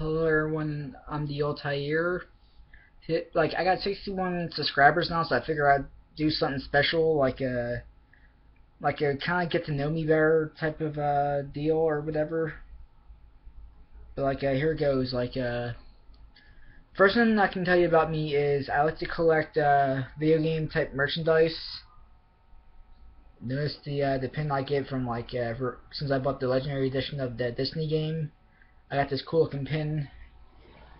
Hello everyone, I'm the Altair. I got 61 subscribers now, so I figure I'd do something special, like a kind of get to know me better type of deal or whatever. But here it goes. First thing I can tell you about me is I like to collect video game type merchandise. Notice the pin I get from since I bought the legendary edition of the Disney game. I got this cool looking pin.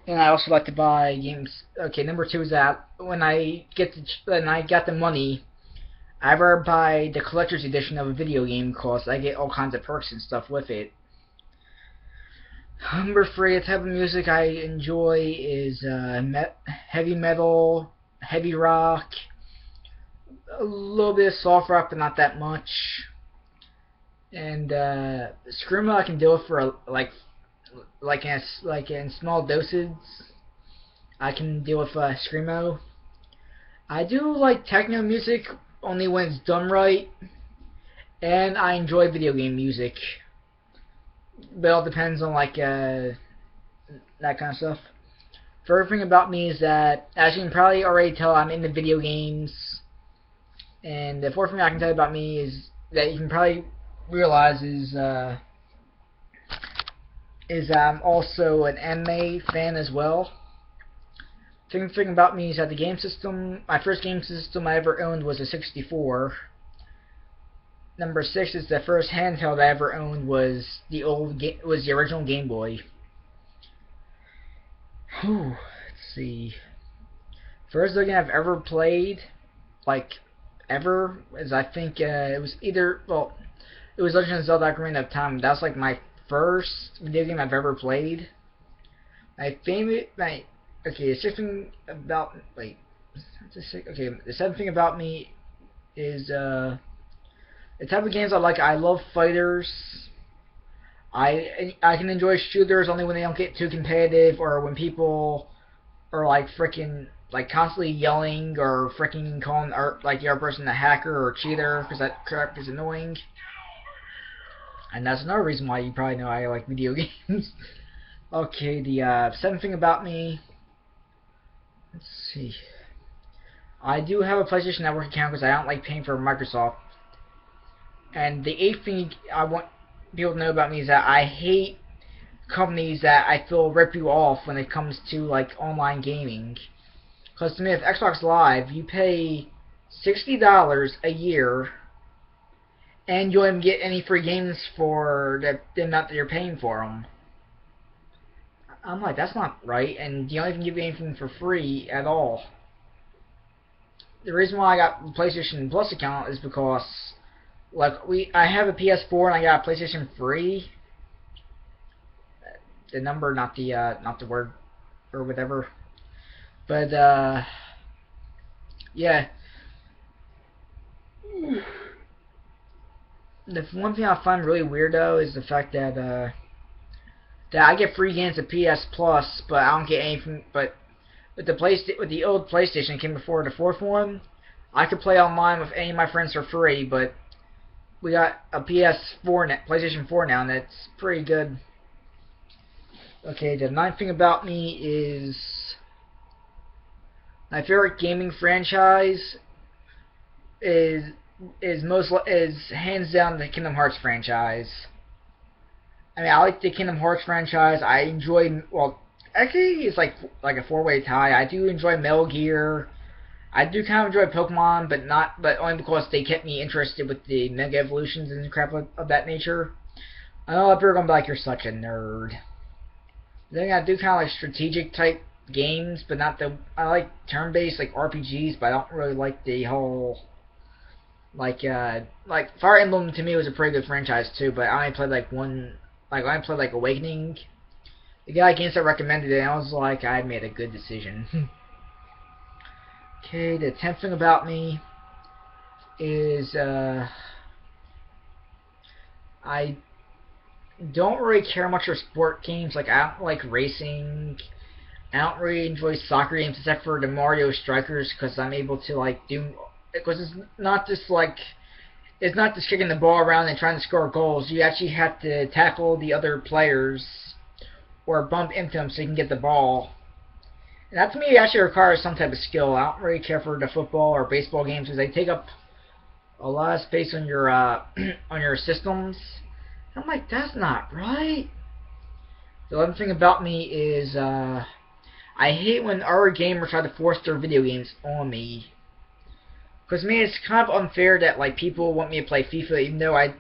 And I also like to buy games. Okay, number two is that when I got the money, I ever buy the collector's edition of a video game because I get all kinds of perks and stuff with it. Number three, the type of music I enjoy is heavy metal, heavy rock, a little bit of soft rock, but not that much. And screamo I can deal with for in small doses. I can deal with screamo. I do like techno music only when it's done right, and I enjoy video game music. But it all depends on that kind of stuff. Third thing about me is that, as you can probably already tell, I'm into video games. And the fourth thing I can tell you about me is that you can probably realize is I'm also an anime fan as well. Second thing about me is that the game system, my first game system I ever owned was a 64. Number 6 is the first handheld I ever owned was the original Game Boy. Let's see. First game I've ever played, is I think it was it was Legend of Zelda: Ocarina of Time. That was my first video game I've ever played. The sixth thing about the seventh thing about me is the type of games I like. I love fighters. I can enjoy shooters only when they don't get too competitive or when people are constantly yelling or freaking calling the other person a hacker or a cheater because that crap is annoying. And that's another reason why you probably know I like video games. Okay, the seventh thing about me. Let's see. I do have a PlayStation Network account because I don't like paying for Microsoft. And the eighth thing I want people to know about me is that I hate companies that I feel rip you off when it comes to online gaming. Because to me, with Xbox Live, you pay $60 a year, and you don't even get any free games for the amount that you're paying for them. I'm like, that's not right, and you don't even give me anything for free at all. The reason why I got the PlayStation Plus account is because I have a PS4 and I got a PlayStation 3. The number, not the word or whatever. But yeah. The one thing I find really weird though is the fact that I get free games of PS Plus, but I don't get anything. But with the old PlayStation came before the fourth one, I could play online with any of my friends for free. But we got a PlayStation 4 now, and that's pretty good. Okay, the ninth thing about me is my favorite gaming franchise is hands down the Kingdom Hearts franchise. I mean, I like the Kingdom Hearts franchise. I enjoy, actually, it's like a four-way tie. I do enjoy Metal Gear. I do kind of enjoy Pokemon, but only because they kept me interested with the Mega Evolutions and crap of that nature. I know people are gonna be like, "You're such a nerd." Then I do kind of like strategic type games, but not the. I like turn-based RPGs, but I don't really like the whole Fire Emblem to me was a pretty good franchise too, but I only played one. I only played Awakening. The guy against it recommended it, and I was like, I made a good decision. Okay, the 10th thing about me is I don't really care much for sport games. I don't like racing. I don't really enjoy soccer games except for the Mario Strikers because I'm able to because it's not just kicking the ball around and trying to score goals. You actually have to tackle the other players or bump into them so you can get the ball. And that to me actually requires some type of skill. I don't really care for the football or baseball games because they take up a lot of space on your on your systems. I'm like, that's not right. The other thing about me is I hate when other gamers try to force their video games on me. Because to me, it's kind of unfair that like people want me to play FIFA, even though I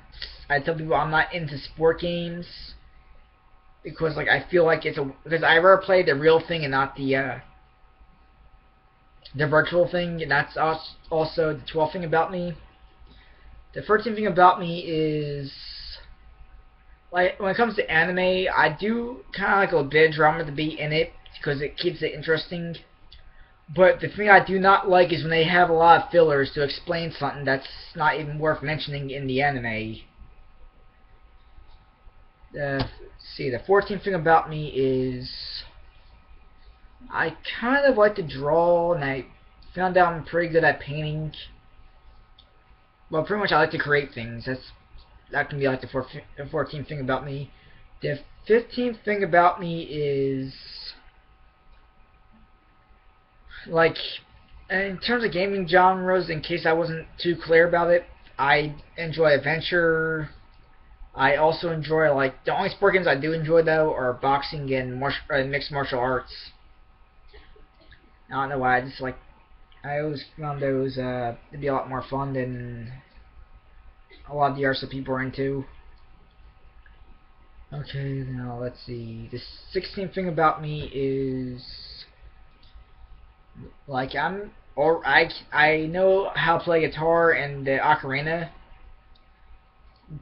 tell people I'm not into sport games, because like I feel like because I rather play the real thing and not the virtual thing, and that's also the 12th thing about me. The 13th thing about me is like when it comes to anime, I do kind of like a bit of drama to be in it because it keeps it interesting. But the thing I do not like is when they have a lot of fillers to explain something that's not even worth mentioning in the anime. See, the 14th thing about me is I kind of like to draw, and I found out I'm pretty good at painting. Well, pretty much I like to create things. That can be like the 14th thing about me. The 15th thing about me is like, in terms of gaming genres, in case I wasn't too clear about it, I enjoy adventure. I also enjoy, like, the only sport games I do enjoy though are boxing and mixed martial arts. I don't know why, I always found those to be a lot more fun than a lot of the arts that people are into. Okay, now let's see. The 16th thing about me is like I know how to play guitar and the ocarina,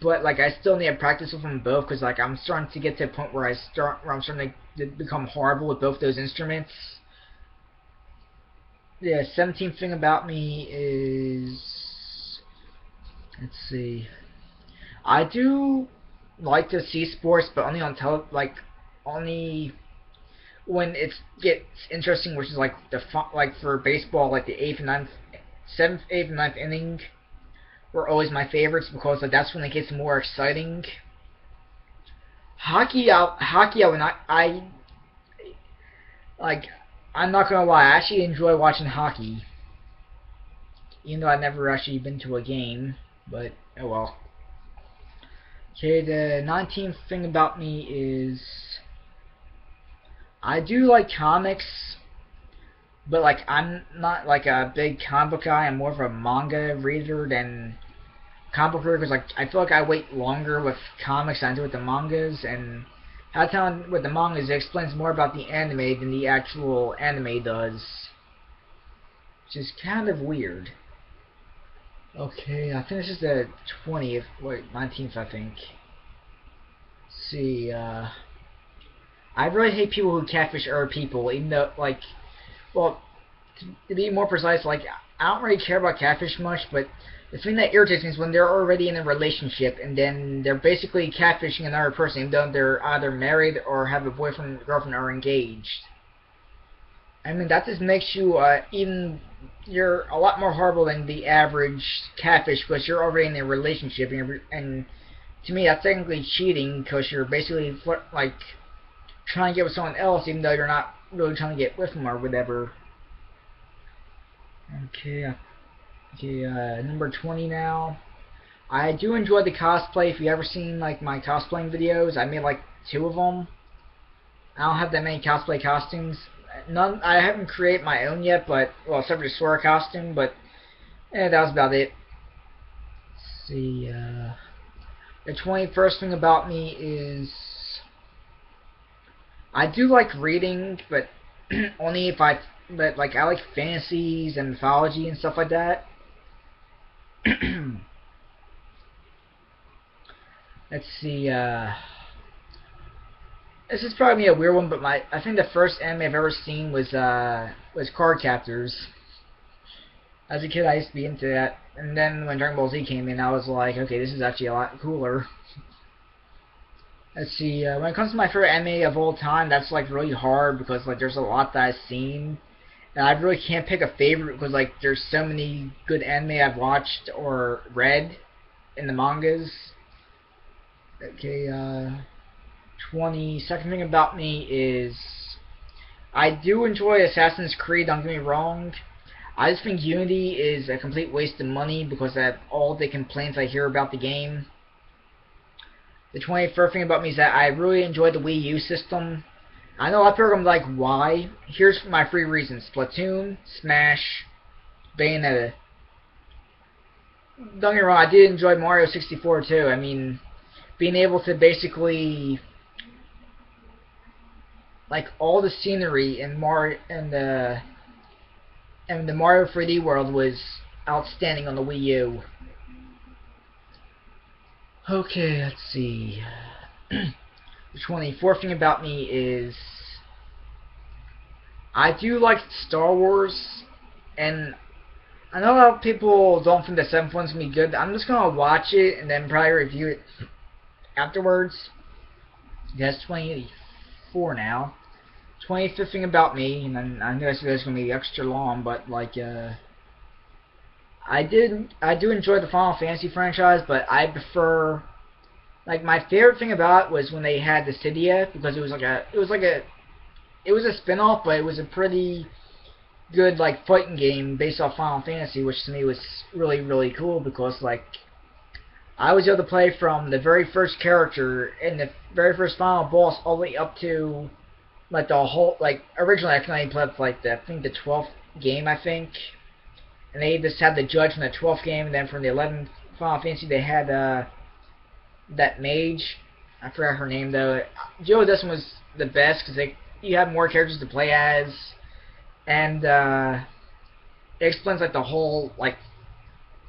but like I still need to practice with them both because like I'm starting to get to a point where I'm starting to become horrible with both those instruments. The 17th thing about me is, let's see, I do like to see sports, but only on only when it gets interesting, which is like like for baseball, like the 7th, 8th, and 9th inning were always my favorites because like that's when it gets more exciting. Hockey, I'm not gonna lie, I actually enjoy watching hockey, even though I've never actually been to a game. But oh well. Okay, the 19th thing about me is I do like comics, but like I'm not like a big comic book guy. I'm more of a manga reader than comic book reader because like I feel like I wait longer with comics than I do with the mangas, and how to tell with the mangas it explains more about the anime than the actual anime does, which is kind of weird. Okay, I think this is the 20th, wait, 19th I think. Let's see, I really hate people who catfish other people, even though, like, well, to be more precise, like, I don't really care about catfish much, but the thing that irritates me is when they're already in a relationship, and then they're basically catfishing another person, even though they're either married or have a boyfriend, girlfriend, or engaged. I mean, that just makes you, you're a lot more horrible than the average catfish, because you're already in a relationship, and to me, that's technically cheating, because you're basically, like, trying to get with someone else, even though you're not really trying to get with them or whatever. Okay, number 20 now. I do enjoy the cosplay. If you ever seen like my cosplaying videos, I made like 2 of them. I don't have that many cosplay costumes. I haven't created my own yet, but well, except for the Sora costume. But that was about it. Let's see. The 21st thing about me is I do like reading, but only if but like I like fantasies and mythology and stuff like that. Let's see, this is probably a weird one, but I think the first anime I've ever seen was Card Captors. As a kid, I used to be into that, and then when Dragon Ball Z came in, I was like, okay, this is actually a lot cooler. Let's see, when it comes to my favorite anime of all time, that's like really hard because like there's a lot that I've seen, and I really can't pick a favorite because like there's so many good anime I've watched or read in the mangas. Okay, 20. Second thing about me is I do enjoy Assassin's Creed, don't get me wrong. I just think Unity is a complete waste of money because of all the complaints I hear about the game. The 21st thing about me is that I really enjoy the Wii U system. I know a lot of people are going to be like, why? Here's my 3 reasons. Splatoon, Smash, Bayonetta. Don't get me wrong, I did enjoy Mario 64 too. I mean, being able to basically, like, all the scenery in the Mario 3D world was outstanding on the Wii U. Okay, let's see. The 24th thing about me is I do like Star Wars, and I know a lot of people don't think the 7th one's gonna be good. I'm just gonna watch it and then probably review it afterwards. That's 24 now. 25th thing about me, and then I know this video's gonna be extra long, but like I do enjoy the Final Fantasy franchise, but I prefer, like, my favorite thing about it was when they had the Cydia, because it was a spin-off, but it was a pretty good, like, fighting game based off Final Fantasy, which to me was really, really cool, because, like, I was able to play from the very first character and the very first final boss all the way up to, like, the whole, like, originally I can only play up, like, I think the 12th game, I think. And they just had the judge from the 12th game, and then from the 11th Final Fantasy they had that mage. I forgot her name though. Joe Dustin was the best because you had more characters to play as, and it explains like the whole like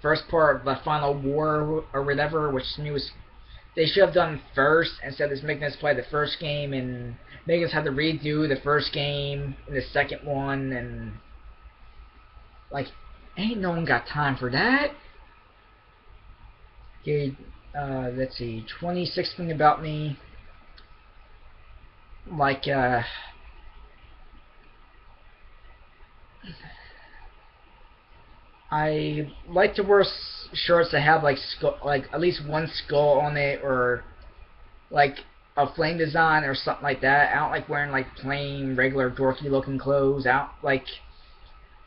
first part of the final war or whatever, which to me was they should have done first instead of just making us play the first game and making us have to redo the first game and the second one, and like. Ain't no one got time for that. Okay, let's see. 26th thing about me. Like, I like to wear shirts that have like at least one skull on it, or like a flame design or something like that. I don't like wearing like plain, regular, dorky looking clothes.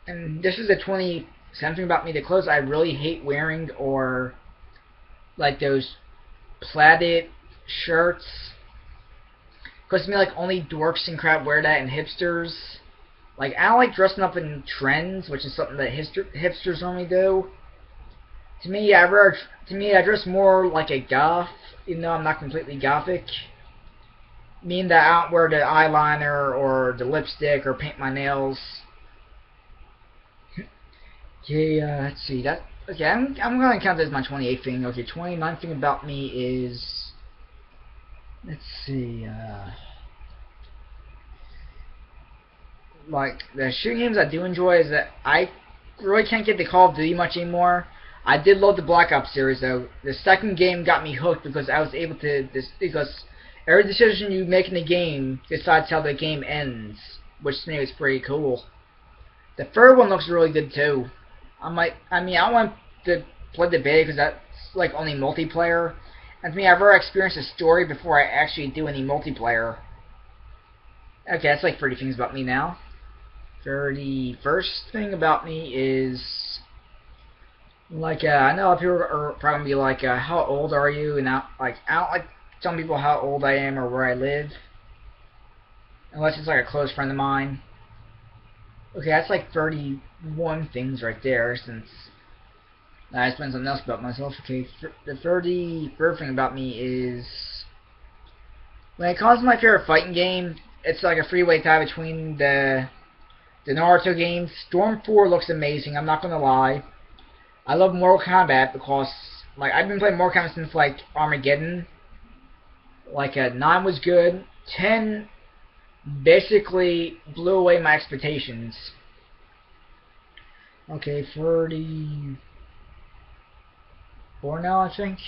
And this is the 27th thing about me. The clothes I really hate wearing are like those plaided shirts. Because to me, like, only dorks and crap wear that, and hipsters. Like, I don't like dressing up in trends, which is something that hipsters normally do. To me, I dress more like a goth, even though I'm not completely gothic. Meaning that I don't wear the eyeliner or the lipstick or paint my nails. Okay, let's see. Okay, I'm gonna count this as my 28th thing. Okay, 29th thing about me is, let's see, like, the shooting games I do enjoy is that I really can't get the Call of Duty much anymore. I did love the Black Ops series though. The second game got me hooked because I was able to, because every decision you make in the game decides how the game ends, which to me is pretty cool. The third one looks really good too. I don't want to play the beta because that's like only multiplayer. And to me, I've already experienced a story before I actually do any multiplayer. Okay, that's like 30 things about me now. 31st thing about me is, like, I know a lot of people are probably gonna be like, how old are you? And I don't like telling people how old I am or where I live, unless it's like a close friend of mine. Okay, that's like 31 things right there, since I explained something else about myself. Okay, the 33rd thing about me is, when it comes to my favorite fighting game, it's like a freeway tie between the Naruto games. Storm 4 looks amazing, I'm not gonna lie. I love Mortal Kombat because, like, I've been playing Mortal Kombat since, like, Armageddon. Like, 9 was good. 10 basically blew away my expectations. Okay, 34 now, I think.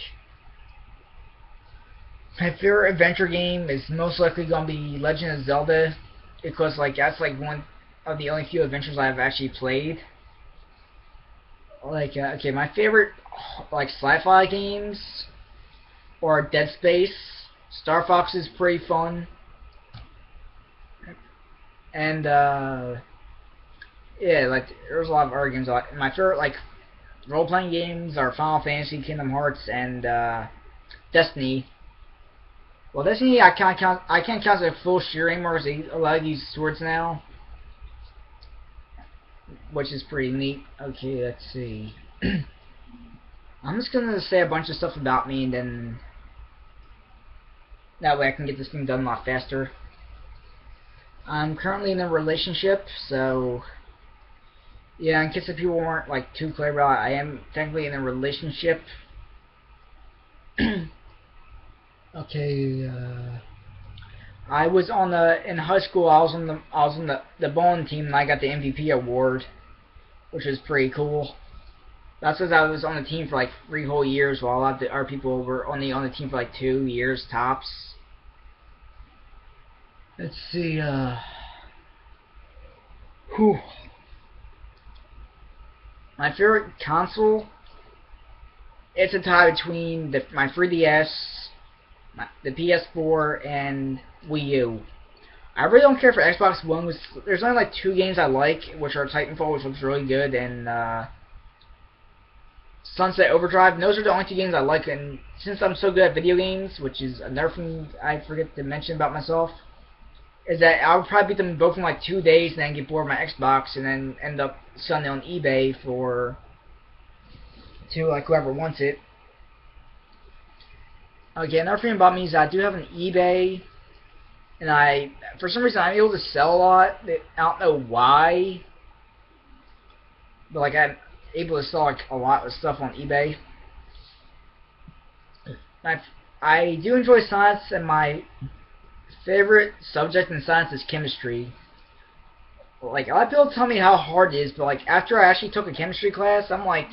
My favorite adventure game is most likely gonna be Legend of Zelda, because like that's like one of the only few adventures I've actually played. Like, my favorite like sci-fi games are Dead Space Star Fox is pretty fun. And yeah, like there's a lot of other games. My favorite like role-playing games are Final Fantasy, Kingdom Hearts, and Destiny. Well, Destiny I can't count as a full shooter anymore because they allow you to use swords now, which is pretty neat. Okay, let's see. I'm just gonna say a bunch of stuff about me, and then that way I can get this thing done a lot faster. I'm currently in a relationship, so yeah, in case the people weren't like too clear about it, I am technically in a relationship. Okay, I was on in high school. I was on the bowling team, and I got the MVP award, which was pretty cool. That's because I was on the team for like 3 whole years, while a lot of the other people were only on the team for like 2 years tops. Let's see. Whew. My favorite console. It's a tie between my 3DS, the PS4, and Wii U. I really don't care for Xbox One. There's only like 2 games I like, which are Titanfall, which looks really good, and Sunset Overdrive. And those are the only 2 games I like. And since I'm so good at video games, which is another thing I forget to mention about myself, is that I'll probably beat them both in like 2 days, and then get bored of my Xbox, and then end up selling it on eBay to like whoever wants it. Okay, another thing about me is I do have an eBay, and for some reason I'm able to sell a lot. I don't know why, but like I'm able to sell like a lot of stuff on eBay. I do enjoy science, and my favorite subject in science is chemistry. Like a lot of people tell me how hard it is, but like after I actually took a chemistry class, I'm like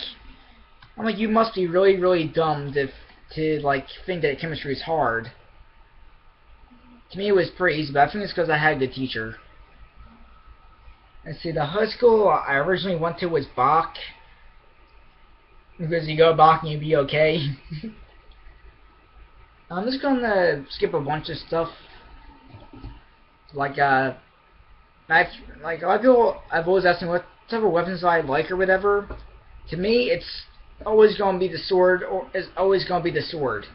you must be really really dumb to like think that chemistry is hard. To me it was pretty easy, but I think it's because I had a good teacher. Let's see, the high school I originally went to was Bach, because you go to Bach and you'll be okay. I'm just gonna skip a bunch of stuff. Like like a lot of people I've always asked me what type of weapons I like or whatever. To me, it's always gonna be the sword, or is always gonna be the sword,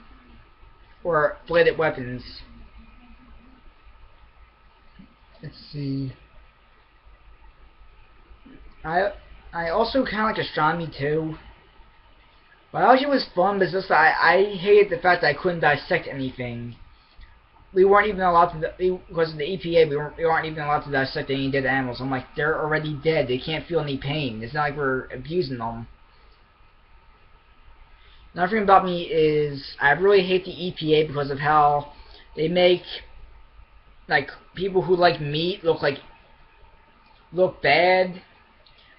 or bladed weapons. Let's see. I also kind of like astronomy too. Biology was fun, but it's just I hated the fact that I couldn't dissect anything. We weren't even allowed to, because of the EPA, we weren't even allowed to dissect any dead animals. I'm like, they're already dead. They can't feel any pain. It's not like we're abusing them. Another thing about me is I really hate the EPA because of how they make like people who like meat look bad.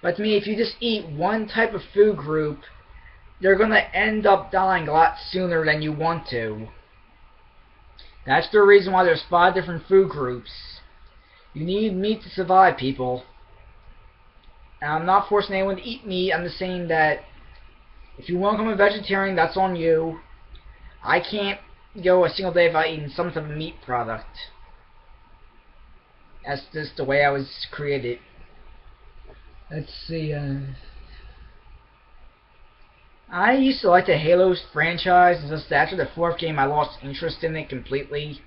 But to me, if you just eat one type of food group, you're gonna end up dying a lot sooner than you want to. That's the reason why there's 5 different food groups. You need meat to survive, people. And I'm not forcing anyone to eat meat. I'm just saying that if you want to become a vegetarian, that's on you. I can't go a single day without eating some type of meat product. That's just the way I was created. Let's see, I used to like the Halo franchise. It's just after the 4th game I lost interest in it completely.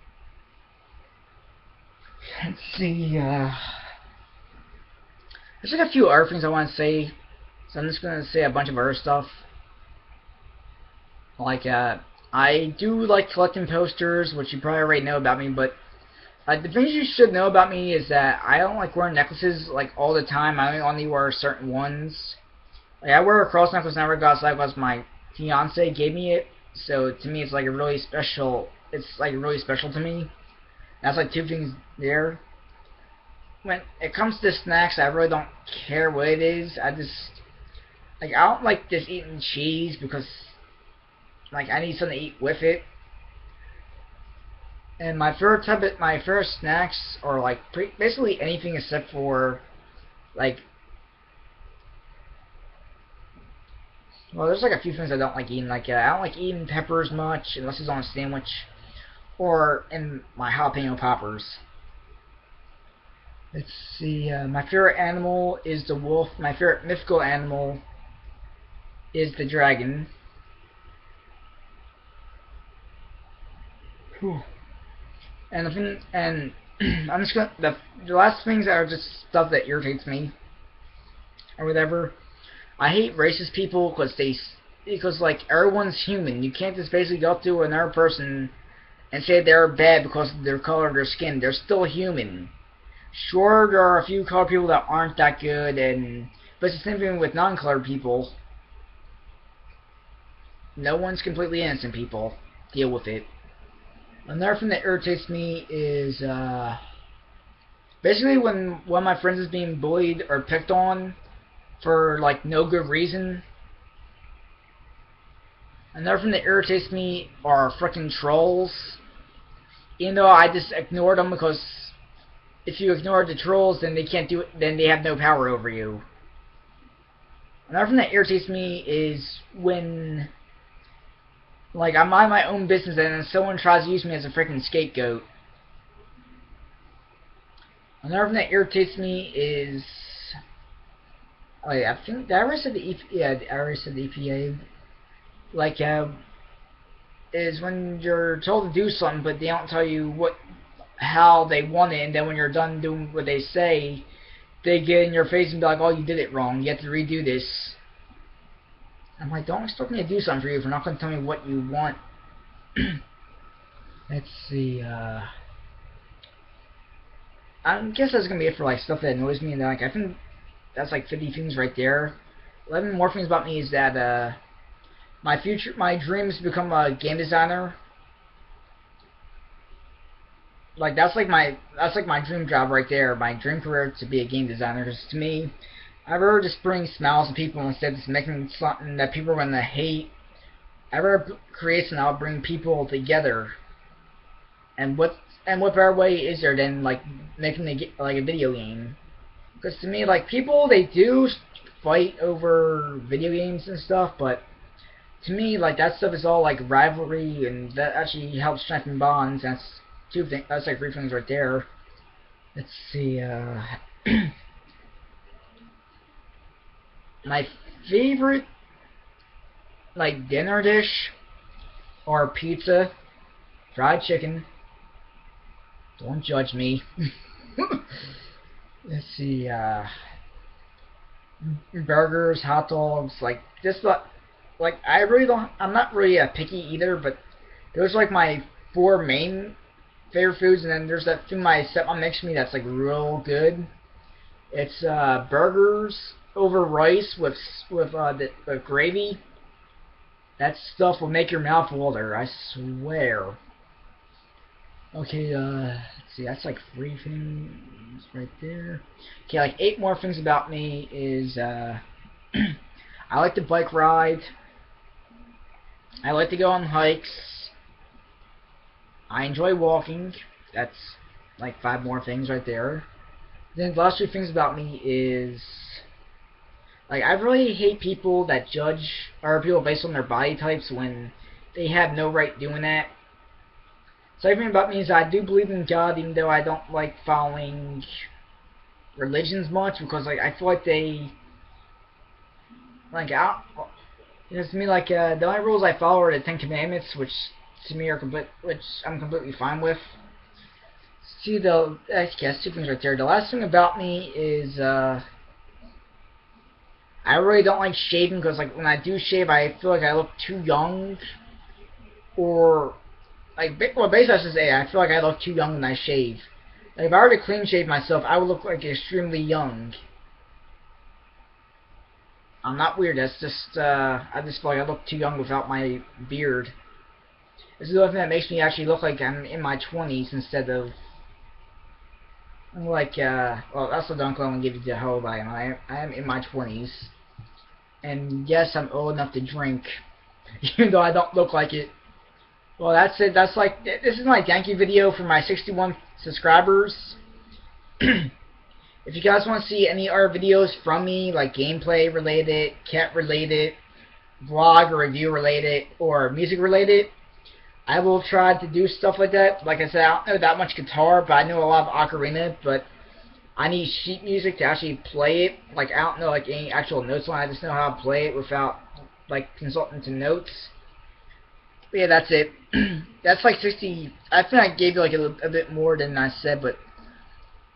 Let's see, there's like a few other things I want to say, so I'm just going to say a bunch of other stuff. Like, I do like collecting posters, which you probably already know about me, but the things you should know about me is that I don't like wearing necklaces like all the time. I only wear certain ones. Like, I wear a cross necklace never got outside because my fiance gave me it, so to me it's like a really special. It's like really special to me. That's like 2 things there. When it comes to snacks, I really don't care what it is. I don't like just eating cheese because like I need something to eat with it. And my favorite snacks are like basically anything except for like, well, there's like a few things I don't like eating. Like I don't like eating peppers much unless it's on a sandwich, or in my jalapeno poppers. Let's see. My favorite animal is the wolf. My favorite mythical animal is the dragon. Whew. And the thing, and I'm just gonna the last things are just stuff that irritates me or whatever. I hate racist people because like everyone's human. You can't just basically go up to another person and say they're bad because of their color of their skin. They're still human. Sure, there are a few colored people that aren't that good, but it's the same thing with non-colored people. No one's completely innocent, people. Deal with it. Another thing that irritates me is basically when one of my friends is being bullied or picked on for like no good reason. Another thing that irritates me are frickin' trolls. Even though I just ignore them because if you ignore the trolls, then they can't do it. Then they have no power over you. Another thing that irritates me is when, like, I mind my own business and then someone tries to use me as a freaking scapegoat. Another thing that irritates me is, I think I already said the EPA. Like, is when you're told to do something, but they don't tell you how they want it, and then when you're done doing what they say, they get in your face and be like, "Oh, you did it wrong. You have to redo this." I'm like, don't expect me to do something for you if you're not going to tell me what you want. Let's see. I guess that's going to be it for like stuff that annoys me, and like I think that's like 50 things right there. 11 more things about me is that my dream is to become a game designer. Like that's like my dream job right there. My dream career to be a game designer. Because to me, I'd rather just bring smiles to people instead of just making something that people are gonna hate. I'd rather create something that'll bring people together. And what better way is there than like making like a video game? Because to me, like people they do fight over video games and stuff, but to me, like that stuff is all like rivalry, and that actually helps strengthen bonds. That's like 3 things right there. Let's see. My favorite like dinner dish or pizza, fried chicken. Don't judge me. Let's see. Burgers, hot dogs, like just like I really don't. I'm not really a picky eater, but those are like my 4 main favorite foods, and then there's that thing my stepmom makes me that's like real good. It's burgers over rice with gravy. That stuff will make your mouth water, I swear. Okay, let's see, that's like 3 things right there. Okay, like 8 more things about me is I like to bike ride. I like to go on hikes. I enjoy walking. That's like 5 more things right there. Then the last 3 things about me is like I really hate people that judge other people based on their body types when they have no right doing that. So everything about me is I do believe in God, even though I don't like following religions much, because like I feel like they like to me like the only rules I follow are the 10 Commandments, which to me are which I'm completely fine with. See I guess 2 things right there. The last thing about me is I really don't like shaving, because like when I do shave I feel like I look too young, or like basically I should say I feel like I look too young when I shave. Like if I were to clean shave myself, I would look like extremely young. I'm not weird. That's just I just feel like I look too young without my beard. This is the only thing that makes me actually look like I'm in my 20s instead of like well, that's what Uncle will give you how old I am. I am in my 20s, and yes, I'm old enough to drink, even though I don't look like it. Well, that's it. That's like this is my thank you video for my 61 subscribers. If you guys want to see any other videos from me, like gameplay related, cat related, vlog or review related, or music related, I will try to do stuff like that. Like I said, I don't know that much guitar, but I know a lot of ocarina, but I need sheet music to actually play it. Like, I don't know like any actual notes on it. I just know how to play it without like consulting to notes. But yeah, that's it. That's like 60. I think I gave you like a bit more than I said, but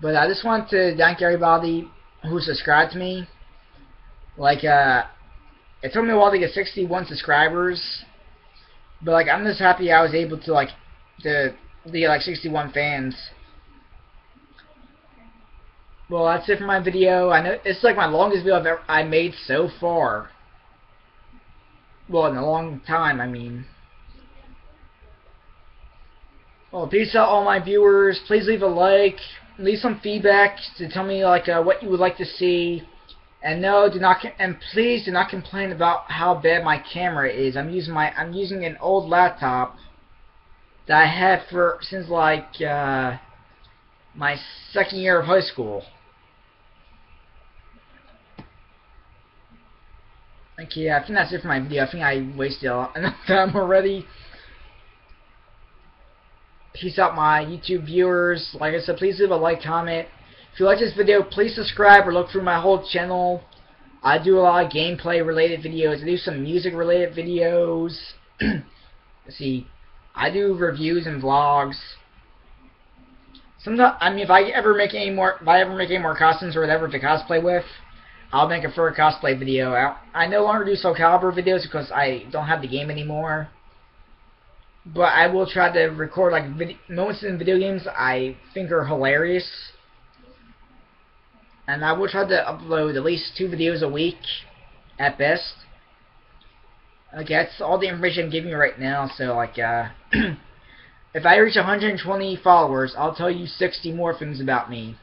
I just want to thank everybody who subscribed to me. Like, it took me a while to get 61 subscribers, but like I'm just happy I was able to get like 61 fans. Well, that's it for my video. I know it's like my longest video I made so far. Well, in a long time, I mean. Well, peace out, all my viewers. Please leave a like, leave some feedback to tell me like what you would like to see, and no, please do not complain about how bad my camera is. I'm using an old laptop that I had since like my second year of high school. Okay, I think that's it for my video. I think I wasted enough time already. Peace out, my YouTube viewers. Like I said, please leave a like, comment. If you like this video, please subscribe or look through my whole channel. I do a lot of gameplay related videos. I do some music related videos. Let's see. I do reviews and vlogs. Sometimes, I mean, if I ever make any more costumes or whatever to cosplay with, I'll make a fur cosplay video. I no longer do Soul Calibur videos because I don't have the game anymore. But I will try to record like moments in video games I think are hilarious, and I will try to upload at least 2 videos a week at best. Okay, that's all the information I'm giving you right now. So like, if I reach 120 followers, I'll tell you 60 more things about me.